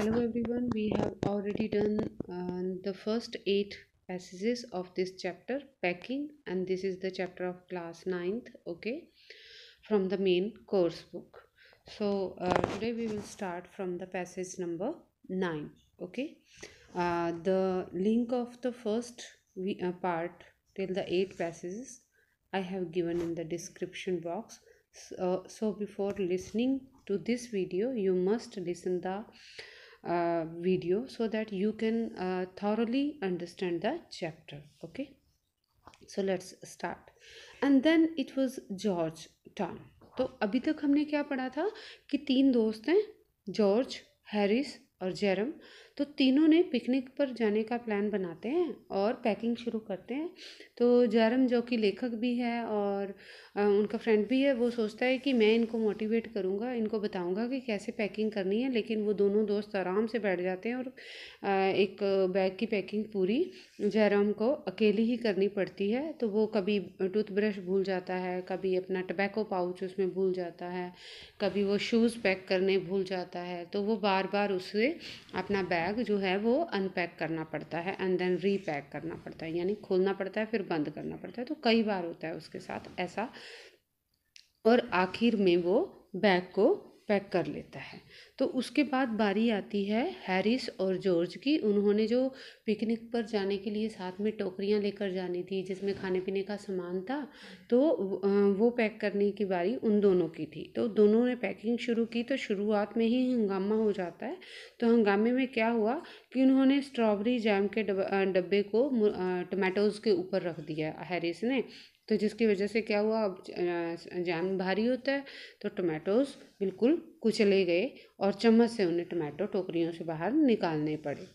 Hello everyone, we have already done the first 8 passages of this chapter, packing, and this is the chapter of class 9th, okay, from the main course book. So today we will start from the passage number 9, okay. The link of the first part till the 8 passages I have given in the description box. So before listening to this video, you must listen the video so that you can thoroughly understand the chapter. Okay, so let's start. And then it was George turn. तो अभी तक हमने क्या पढ़ा था कि 3 दोस्त हैं, जॉर्ज, हैरिस और जेरम। तो तीनों ने पिकनिक पर जाने का प्लान बनाते हैं और पैकिंग शुरू करते हैं। तो जेरम जो कि लेखक भी है और उनका फ्रेंड भी है, वो सोचता है कि मैं इनको मोटिवेट करूँगा, इनको बताऊँगा कि कैसे पैकिंग करनी है। लेकिन वो दोनों दोस्त आराम से बैठ जाते हैं और एक बैग की पैकिंग पूरी जेरम को अकेली ही करनी पड़ती है। तो वो कभी टूथब्रश भूल जाता है, कभी अपना टबैको पाउच उसमें भूल जाता है, कभी वो शूज़ पैक करने भूल जाता है। तो वो बार बार उससे अपना बैग जो है वो अनपैक करना पड़ता है एंड देन रीपैक करना पड़ता है, यानी खोलना पड़ता है फिर बंद करना पड़ता है। तो कई बार होता है उसके साथ ऐसा, और आखिर में वो बैग को पैक कर लेता है। तो उसके बाद बारी आती है हैरिस और जॉर्ज की। उन्होंने जो पिकनिक पर जाने के लिए साथ में टोकरियां लेकर जानी थी जिसमें खाने पीने का सामान था, तो वो पैक करने की बारी उन दोनों की थी। तो दोनों ने पैकिंग शुरू की तो शुरुआत में ही हंगामा हो जाता है। तो हंगामे में क्या हुआ कि उन्होंने स्ट्रॉबेरी जैम के डब्बे को टमाटोज़ के ऊपर रख दिया हैरिस ने। तो जिसकी वजह से क्या हुआ, अब जैम भारी होता है तो टमाटोज़ बिल्कुल कुचले गए और चम्मच से उन्हें टमाटो टोकरियों से बाहर निकालने पड़े।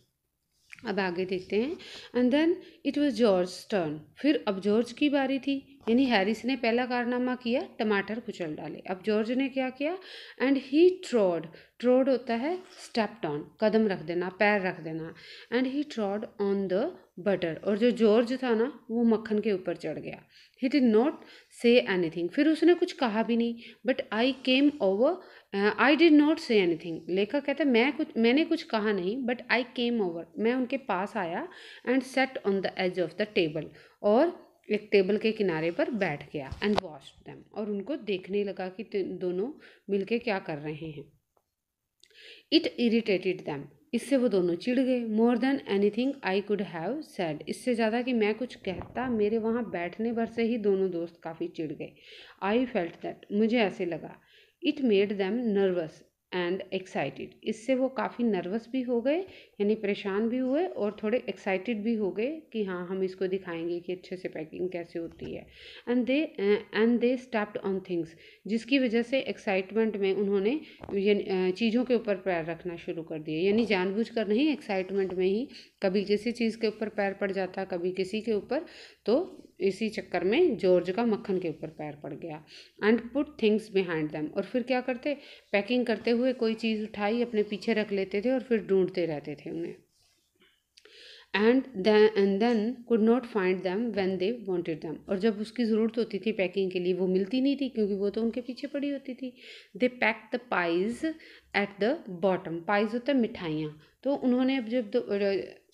अब आगे देखते हैं। And then it was George turn. फिर अब जॉर्ज की बारी थी, यानी हैरिस ने पहला कारनामा किया, टमाटर कुचल डाले। अब जॉर्ज ने क्या किया, एंड ही ट्रॉड, ट्रॉड होता है स्टेप डाउन, कदम रख देना, पैर रख देना। And he ट्रॉड on the butter, और जो जॉर्ज था ना वो मक्खन के ऊपर चढ़ गया। He did not say anything, फिर उसने कुछ कहा भी नहीं। But I came over, I did not say anything. लेखक कहता है मैंने कुछ कहा नहीं, बट आई केम ओवर, मैं उनके पास आया, and sat on the edge of the table, और एक टेबल के किनारे पर बैठ गया, एंड वॉच्ड देम, और उनको देखने लगा कि दोनों मिलके क्या कर रहे हैं। इट इरिटेटेड दैम, इससे वो दोनों चिढ़ गए। More than anything I could have said, इससे ज़्यादा कि मैं कुछ कहता, मेरे वहाँ बैठने भर से ही दोनों दोस्त काफ़ी चिढ़ गए। आई फेल्ट दैट, मुझे ऐसे लगा। It made them nervous and excited, इससे वो काफ़ी नर्वस भी हो गए, यानी परेशान भी हुए, और थोड़े एक्साइटेड भी हो गए कि हाँ हम इसको दिखाएंगे कि अच्छे से पैकिंग कैसे होती है। And they stepped on things, जिसकी वजह से एक्साइटमेंट में उन्होंने चीज़ों के ऊपर पैर रखना शुरू कर दिए, यानी जानबूझकर नहीं, एक्साइटमेंट में ही कभी किसी चीज़ के ऊपर पैर पड़ जाता, कभी किसी के ऊपर। तो इसी चक्कर में जॉर्ज का मक्खन के ऊपर पैर पड़ गया। And put things behind them, और फिर क्या करते, पैकिंग करते हुए कोई चीज़ उठाई अपने पीछे रख लेते थे और फिर ढूंढते रहते थे उन्हें। And then could not find them when they wanted them, और जब उसकी ज़रूरत होती थी पैकिंग के लिए वो मिलती नहीं थी, क्योंकि वो तो उनके पीछे पड़ी होती थी। They pack the pies at the bottom, pies होता है मिठाइयाँ। तो उन्होंने अब जब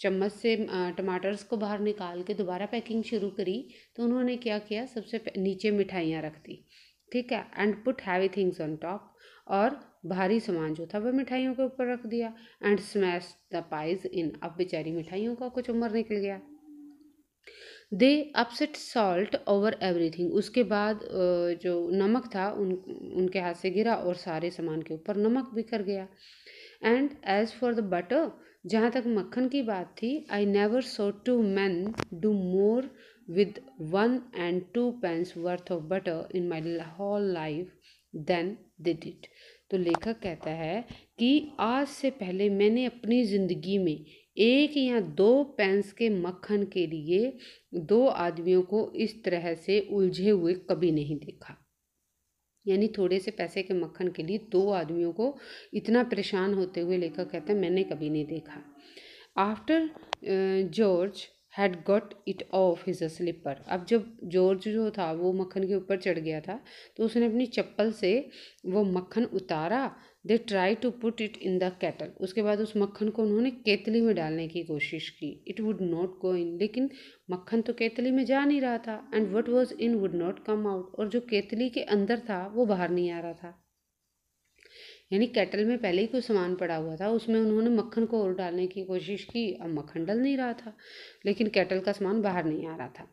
चम्मच से टमाटर्स को बाहर निकाल के दोबारा पैकिंग शुरू करी, तो उन्होंने क्या किया, सबसे नीचे मिठाइयाँ रख दी, ठीक है। And put heavy things on top, और भारी सामान जो था वह मिठाइयों के ऊपर रख दिया। एंड स्मैश द पाइज इन, अब बेचारी मिठाइयों का कुछ उम्र निकल गया। दे अपसेट सॉल्ट ओवर एवरीथिंग, उसके बाद जो नमक था उनके हाथ से गिरा और सारे सामान के ऊपर नमक बिखर गया। And as for the butter, जहाँ तक मक्खन की बात थी, I never saw two men do more with 1 and 2 pence worth of butter in my whole life than they did। तो लेखक कहता है कि आज से पहले मैंने अपनी ज़िंदगी में 1 या 2 पेंस के मक्खन के लिए 2 आदमियों को इस तरह से उलझे हुए कभी नहीं देखा। यानी थोड़े से पैसे के मक्खन के लिए 2 आदमियों को इतना परेशान होते हुए लेखक कहता है मैंने कभी नहीं देखा। After George had got it off his slipper, अब जब जॉर्ज जो था वो मक्खन के ऊपर चढ़ गया था, तो उसने अपनी चप्पल से वो मक्खन उतारा, they try to put it in the kettle, उसके बाद उस मक्खन को उन्होंने केतली में डालने की कोशिश की। इट वुड नॉट गो इन, लेकिन मक्खन तो केतली में जा नहीं रहा था। And what was in would not come out, और जो केतली के अंदर था वो बाहर नहीं आ रहा था। यानी केटल में पहले ही कुछ सामान पड़ा हुआ था, उसमें उन्होंने मक्खन को और डालने की कोशिश की, अब मक्खन डल नहीं रहा था, लेकिन केटल का सामान बाहर नहीं आ रहा था।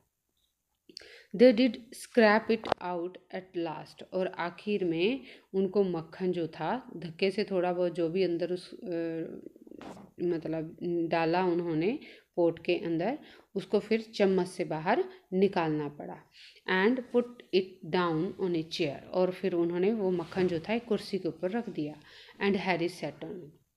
They did scrap it out at last, और आखिर में उनको मक्खन जो था धक्के से थोड़ा बहुत जो भी अंदर उस मतलब डाला उन्होंने पोट के अंदर, उसको फिर चम्मच से बाहर निकालना पड़ा। And put it down on a chair, और फिर उन्होंने वो मक्खन जो था एक कुर्सी के ऊपर रख दिया। And Harris set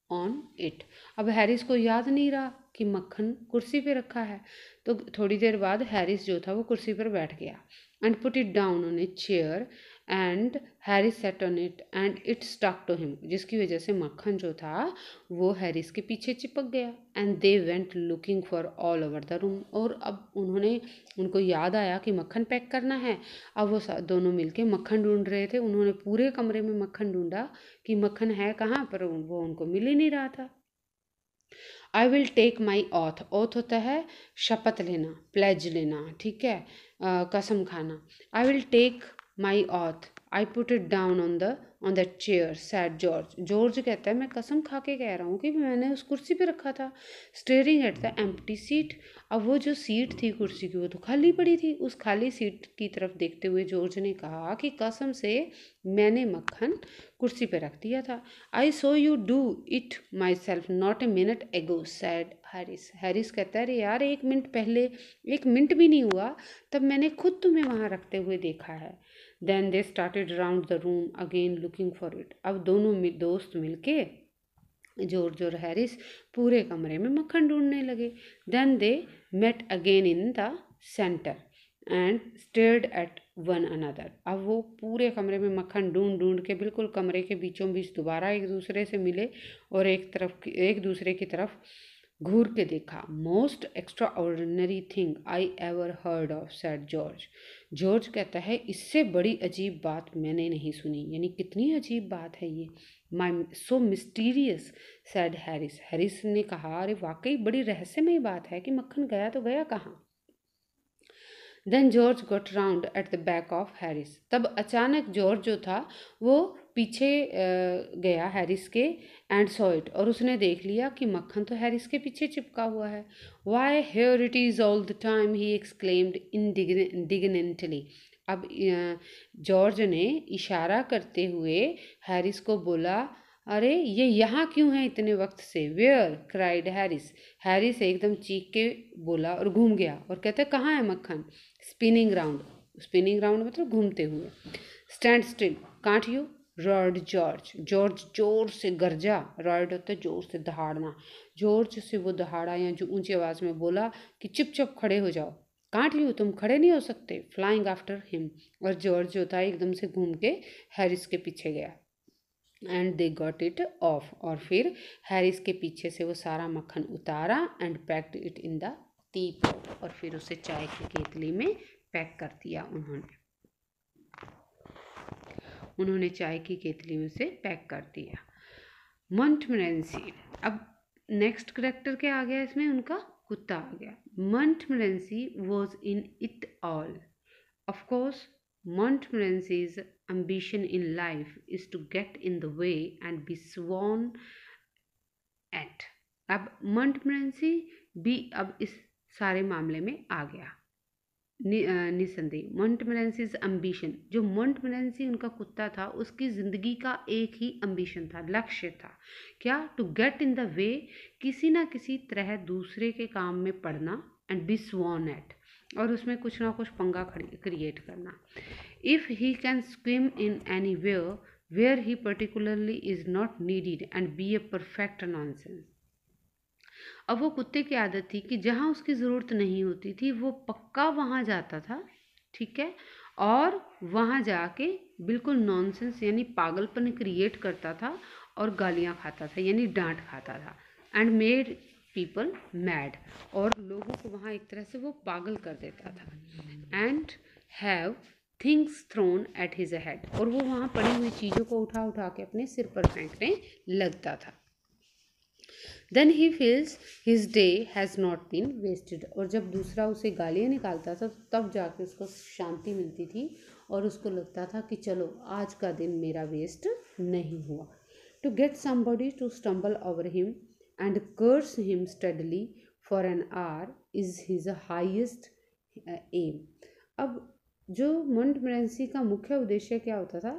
on it, अब हैरिस को याद नहीं रहा कि मक्खन कुर्सी पे रखा है, तो थोड़ी देर बाद हैरिस जो था वो कुर्सी पर बैठ गया। And put it down on a chair and Harris set on it and it stuck to him, जिसकी वजह से मक्खन जो था वो हैरिस के पीछे चिपक गया। And they went looking for all over the room, और अब उनको याद आया कि मक्खन पैक करना है। अब वो दोनों मिलके मक्खन ढूंढ रहे थे, उन्होंने पूरे कमरे में मक्खन ढूंढा कि मक्खन है कहाँ पर, वो उनको मिल ही नहीं रहा था। I will take my oath, oath होता है शपथ लेना, प्लेज लेना, ठीक है, कसम खाना। I will take my oath, I put it down on that chair said George, George कहता है मैं कसम खा के कह रहा हूँ कि मैंने उस कुर्सी पे रखा था। Staring at the empty seat, अब वो जो सीट थी कुर्सी की वो तो खाली पड़ी थी, उस खाली सीट की तरफ देखते हुए जॉर्ज ने कहा कि कसम से मैंने मक्खन कुर्सी पे रख दिया था। I so you do it myself not a minute ago said Harris, Harris कहता है अरे यार एक मिनट पहले, एक मिनट भी नहीं हुआ तब मैंने खुद तुम्हें वहाँ रखते हुए देखा है। Then they started round the room again looking for it, अब दोनों दोस्त मिलके जॉर्ज और हैरिस पूरे कमरे में मक्खन ढूंढने लगे। Then they met again in the centre and stared at one another, अब वो पूरे कमरे में मक्खन ढूंढ ढूंढ के बिल्कुल कमरे के बीचों बीच दोबारा एक दूसरे से मिले और एक दूसरे की तरफ घूर के देखा। Most extra ordinary thing I ever heard of sad George, George कहता है इससे बड़ी अजीब बात मैंने नहीं सुनी, यानी कितनी अजीब बात है ये। माई सो मिस्टीरियस सैड हैरिस, हैरिस ने कहा अरे वाकई बड़ी रहस्यमय बात है कि मक्खन गया तो गया कहाँ। Then George got round at the back of Harris, तब अचानक जॉर्ज जो था वो पीछे गया हैरिस के एंड सॉ इट, और उसने देख लिया कि मक्खन तो हैरिस के पीछे चिपका हुआ है। Why here it is all the time he exclaimed indignantly, अब जॉर्ज ने इशारा करते हुए हैरिस को बोला अरे ये यहाँ क्यों है इतने वक्त से। वेयर क्राइड हैरिस, हैरिस एकदम चीख के बोला और घूम गया और कहते कहाँ है मक्खन। स्पिनिंग राउंड, स्पिनिंग राउंड मतलब घूमते हुए। Stand still can't you rod George, George जोर से गरजा, रॉड होता है जोर से दहाड़ना, जॉर्ज से वो दहाड़ा या जो ऊंची आवाज़ में बोला कि चुपचाप खड़े हो जाओ, कांट यू तुम खड़े नहीं हो सकते। फ्लाइंग आफ्टर हिम, और जॉर्ज जो था एकदम से घूम के हैरिस के पीछे गया। And they got it of, और फिर हैरिस के पीछे से वो सारा मक्खन उतारा and packed it in the T pot, और फिर उसे चाय की केतली में पैक कर दिया उन्होंने चाय की केतली में से पैक कर दिया। मोंटमोरेंसी, अब नेक्स्ट करेक्टर क्या आ गया इसमें, उनका कुत्ता आ गया। Montmorency was in it all, of course Montmorency's ambition in life is to get in the way and be sworn at, अब Montmorency भी अब इस सारे मामले में आ गया निसंदेह। Montmorency's ambition, जो Montmorency उनका कुत्ता था उसकी ज़िंदगी का एक ही ambition था, लक्ष्य था, क्या, to get in the way, किसी ना किसी तरह दूसरे के काम में पड़ना, and be sworn at, और उसमें कुछ ना कुछ पंगा क्रिएट करना। If he can swim in anywhere he particularly is not needed and be a perfect nonsense, अब वो कुत्ते की आदत थी कि जहाँ उसकी ज़रूरत नहीं होती थी वो पक्का वहाँ जाता था, ठीक है, और वहाँ जाके बिल्कुल नॉनसेंस यानी पागलपन क्रिएट करता था और गालियाँ खाता था यानी डांट खाता था। एंड मेड पीपल मैड, और लोगों को वहाँ एक तरह से वो पागल कर देता था। And have things thrown at his head, और वो वहाँ पड़ी हुई चीज़ों को उठा उठा के अपने सिर पर फेंकने लगता था। Then he feels his day has not been wasted, और जब दूसरा उसे गालियाँ निकालता था तब जाके उसको शांति मिलती थी और उसको लगता था कि चलो आज का दिन मेरा वेस्ट नहीं हुआ। To get somebody to stumble over him and curse him steadily for an hour is his highest aim. अब जो मोंटमोरेंसी का मुख्य उद्देश्य क्या होता था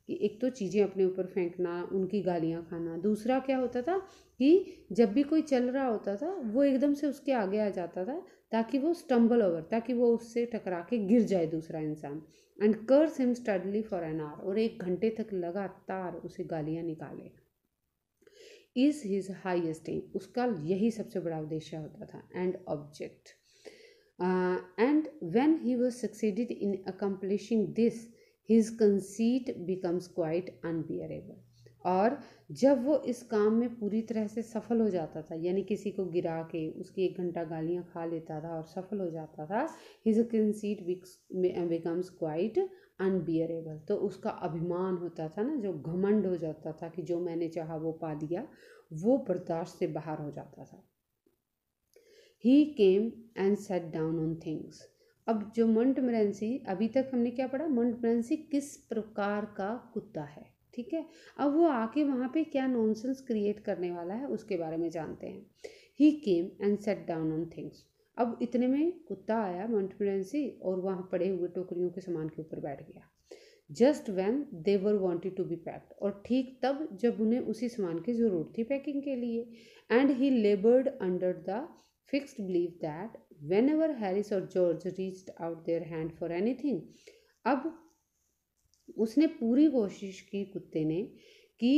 कि एक तो चीज़ें अपने ऊपर फेंकना, उनकी गालियाँ खाना, दूसरा क्या होता था कि जब भी कोई चल रहा होता था वो एकदम से उसके आगे आ जाता था ताकि वो स्टम्बल ओवर, ताकि वो उससे टकरा के गिर जाए दूसरा इंसान। And curse him steadily for an hour, और 1 घंटे तक लगातार उसे गालियाँ निकाले। इज हिज हाइएस्ट एम, उसका यही सबसे बड़ा उद्देश्य होता था and object. And when he was succeeded in accomplishing this, his conceit becomes quite unbearable. और जब वो इस काम में पूरी तरह से सफल हो जाता था, यानी किसी को गिरा के उसकी 1 घंटा गालियाँ खा लेता था और सफल हो जाता था, his conceit becomes quite unbearable, तो उसका अभिमान होता था ना, जो घमंड हो जाता था कि जो मैंने चाहा वो पा लिया, वो बर्दाश्त से बाहर हो जाता था। He came and sat down on things. अब जो मोंटमोरेंसी, अभी तक हमने क्या पढ़ा, मोंटमोरेंसी किस प्रकार का कुत्ता है, ठीक है। अब वो आके वहाँ पे क्या नॉनसेंस क्रिएट करने वाला है उसके बारे में जानते हैं। He came and sat down on things. अब इतने में कुत्ता आया मोंटमोरेंसी और वहाँ पड़े हुए टोकरियों के सामान के ऊपर बैठ गया। Just when they were wanted to be packed, और ठीक तब जब उन्हें उसी सामान की ज़रूरत थी पैकिंग के लिए। And he लेबर्ड under the fixed belief that whenever Harris or George reached out their hand for anything, अब उसने पूरी कोशिश की कुत्ते ने कि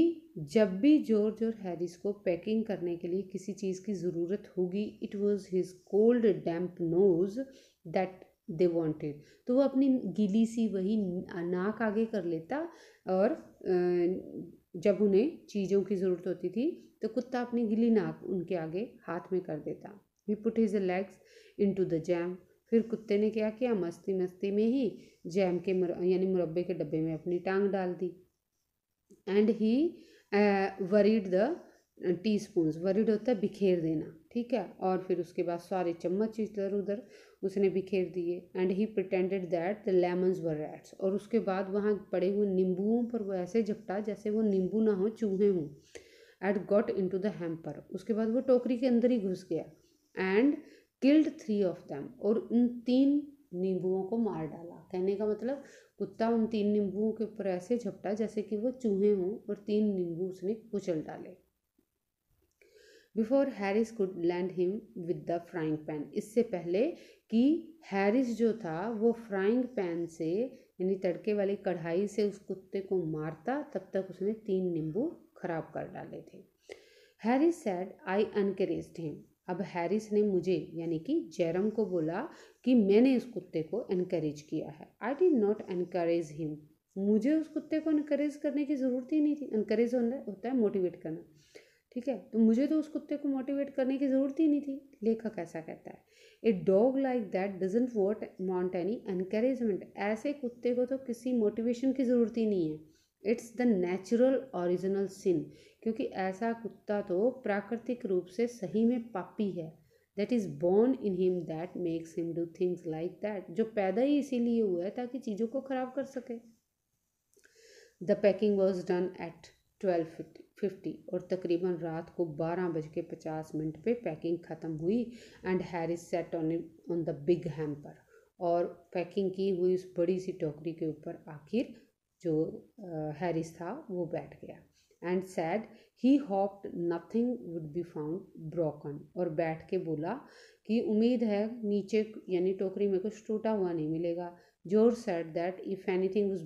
जब भी जॉर्ज और हैरिस को पैकिंग करने के लिए किसी चीज़ की ज़रूरत होगी, it was his cold damp nose that they wanted, तो वो अपनी गीली सी वही नाक आगे कर लेता, और जब उन्हें चीज़ों की ज़रूरत होती थी तो कुत्ता अपनी गीली नाक उनके आगे हाथ में कर देता। He put his legs into the jam, फिर कुत्ते ने क्या किया, मस्ती मस्ती में ही जैम के यानी मुरब्बे के डब्बे में अपनी टांग डाल दी। And he worried the teaspoons, worried होता है बिखेर देना, ठीक है, और फिर उसके बाद सारे चम्मच इधर उधर उसने बिखेर दिए। And he pretended that the lemons were rats, और उसके बाद वहाँ पड़े हुए नींबुओं पर वो ऐसे झपटा जैसे वो नींबू ना हो, चूहे हों। It got into the hamper, उसके बाद वो टोकरी के अंदर ही घुस गया। एंड किल्ड 3 ऑफ दैम, और उन 3 नींबुओं को मार डाला। कहने का मतलब कुत्ता उन 3 नींबुओं के ऊपर ऐसे झपटा जैसे कि वो चूहे हों, और 3 नींबू उसने कुचल डाले। Before Harris could land him with the frying pan, इससे पहले कि हैरिस जो था वो फ्राइंग पैन से यानी तड़के वाली कढ़ाई से उस कुत्ते को मारता, तब तक उसने 3 नींबू खराब कर डाले थे। हैरिस सैड आई एनकरेज्ड हिम, अब हैरिस ने मुझे यानी कि जेरम को बोला कि मैंने उस कुत्ते को एनकरेज किया है। I did not encourage him, मुझे उस कुत्ते को एनकरेज करने की ज़रूरत ही नहीं थी। एनकरेज होता है मोटिवेट करना, ठीक है, तो मुझे तो उस कुत्ते को मोटिवेट करने की ज़रूरत ही नहीं थी। लेखक ऐसा कहता है, a dog like that doesn't want any encouragement, ऐसे कुत्ते को तो किसी मोटिवेशन की ज़रूरत ही नहीं है। इट्स द नेचुरल ओरिजिनल सिन, क्योंकि ऐसा कुत्ता तो प्राकृतिक रूप से सही में पापी है। That is born in him that makes him do things like that, जो पैदा ही इसीलिए हुआ है ताकि चीज़ों को ख़राब कर सके। The packing was done at 12:50, और तकरीबन रात को 12:50 पे पैकिंग ख़त्म हुई। And Harris set on the big hamper, और पैकिंग की हुई उस बड़ी सी टोकरी के ऊपर आखिर जो हैरिस था वो बैठ गया। And sad he hoped nothing would be found broken, और बैठ के बोला कि उम्मीद है नीचे यानी टोकरी में कुछ टूटा हुआ नहीं मिलेगा। George sad that if anything was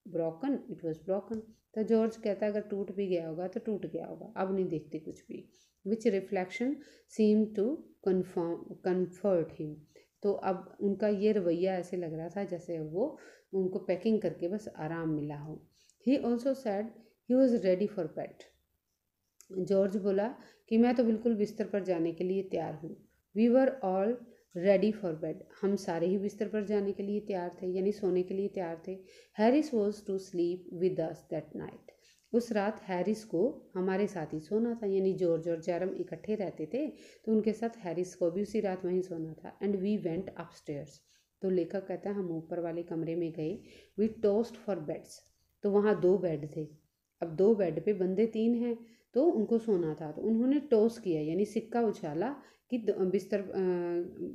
broken it was broken, तो जॉर्ज कहता है अगर टूट भी गया होगा तो टूट गया होगा, अब नहीं देखते कुछ भी। Which reflection seem to comfort him, तो अब उनका ये रवैया ऐसे लग रहा था जैसे वो उनको पैकिंग करके बस आराम मिला हो। He also sad he was ready for bed, George बोला कि मैं तो बिल्कुल बिस्तर पर जाने के लिए तैयार हूँ। We were all ready for bed, हम सारे ही बिस्तर पर जाने के लिए तैयार थे, यानी सोने के लिए तैयार थे। Harris was to sleep with us that night, उस रात हैरिस को हमारे साथ ही सोना था, यानी जॉर्ज और जेरम इकट्ठे रहते थे तो उनके साथ हैरिस को भी उसी रात वहीं सोना था। एंड वी वेंट अपस्टेयर्स, तो लेखक कहता है हम ऊपर वाले कमरे में गए। वी टोस्ट फॉर बेड्स, तो वहाँ 2 बेड थे। अब 2 बेड पे बंदे 3 हैं तो उनको सोना था, तो उन्होंने टॉस किया यानी सिक्का उछाला कि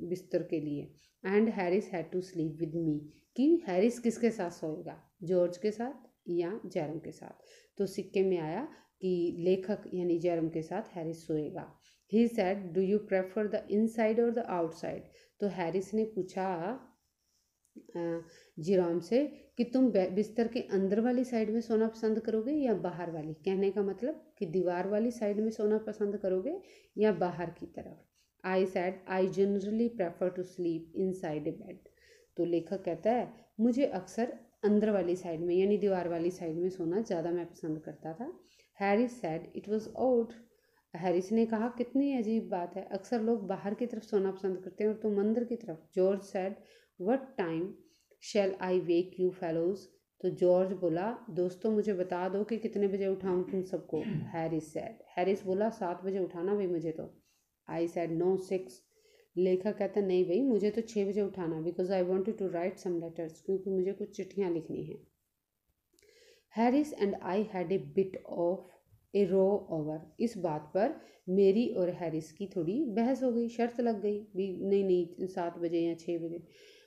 बिस्तर के लिए। And Harris had to sleep with me, कि हैरिस किसके साथ सोएगा, जॉर्ज के साथ या जेरम के साथ। तो सिक्के में आया कि लेखक यानी जेरम के साथ हैरिस सोएगा। He said do you prefer the inside or the outside, तो हैरिस ने पूछा जेरम से कि तुम बिस्तर के अंदर वाली साइड में सोना पसंद करोगे या बाहर वाली, कहने का मतलब कि दीवार वाली साइड में सोना पसंद करोगे या बाहर की तरफ। I said I generally prefer to sleep inside a bed, तो लेखक कहता है मुझे अक्सर अंदर वाली साइड में यानी दीवार वाली साइड में सोना ज़्यादा मैं पसंद करता था। Harris said it was odd, Harris ने कहा कितनी अजीब बात है, अक्सर लोग बाहर की तरफ सोना पसंद करते हैं और तुम अंदर की तरफ। George said what time shall I wake you fellows, तो जॉर्ज बोला दोस्तों मुझे बता दो कि कितने बजे उठाऊं तुम सबको। हैरिस सैड, हैरिस बोला 7 बजे उठाना भाई मुझे तो। आई सैड नो 6, लेखक कहता नहीं भाई मुझे तो 6 बजे उठाना, because I wanted to write some letters, क्योंकि मुझे कुछ चिट्ठियाँ लिखनी हैं। Harris and I had a bit of a row over, इस बात पर मेरी और हैरिस की थोड़ी बहस हो गई, शर्त लग गई भी नहीं 7 बजे या 6 बजे।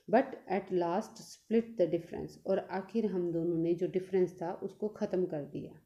But at last split the difference, और आखिर हम दोनों ने जो डिफरेंस था उसको ख़त्म कर दिया।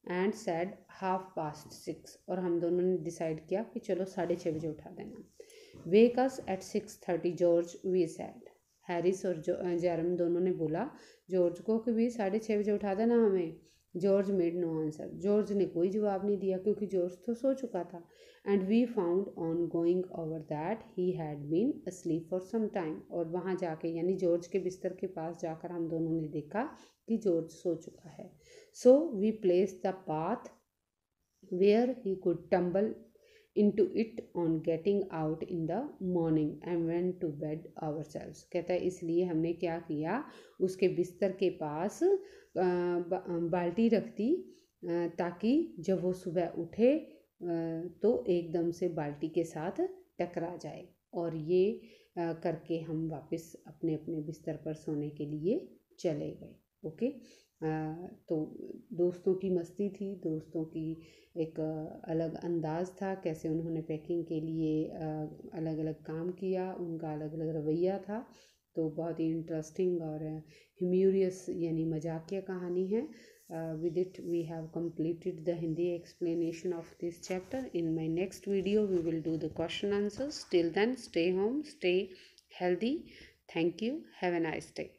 एंड सैड 6:30, और हम दोनों ने डिसाइड किया कि चलो 6:30 बजे उठा देना। Wake us at 6:30 George, we said, Harris और जेरम दोनों ने बोला जॉर्ज को कि भी 6:30 बजे उठा देना हमें। जॉर्ज मेड नो आंसर, जॉर्ज ने कोई जवाब नहीं दिया क्योंकि जॉर्ज तो सो चुका था। And we found on going over that he had been asleep for some time, और वहाँ जाके यानी जॉर्ज के बिस्तर के पास जाकर हम दोनों ने देखा कि जॉर्ज सो चुका है। So we place the path where he could tumble into it on getting out in the morning and went to bed ourselves, कहता है इसलिए हमने क्या किया, उसके बिस्तर के पास बाल्टी रख दी ताकि जब वो सुबह उठे तो एकदम से बाल्टी के साथ टकरा जाए। और ये करके हम वापस अपने अपने बिस्तर पर सोने के लिए चले गए। ओके, तो दोस्तों की मस्ती थी, दोस्तों की एक अलग अंदाज़ था, कैसे उन्होंने पैकिंग के लिए अलग अलग काम किया, उनका अलग अलग रवैया था। तो बहुत ही इंटरेस्टिंग और ह्यूमरियस यानी मजाकिया कहानी है। with it we have completed the Hindi explanation of this chapter. In my next video we will do the question answers. Till then, stay home, stay healthy. Thank you, have a nice day.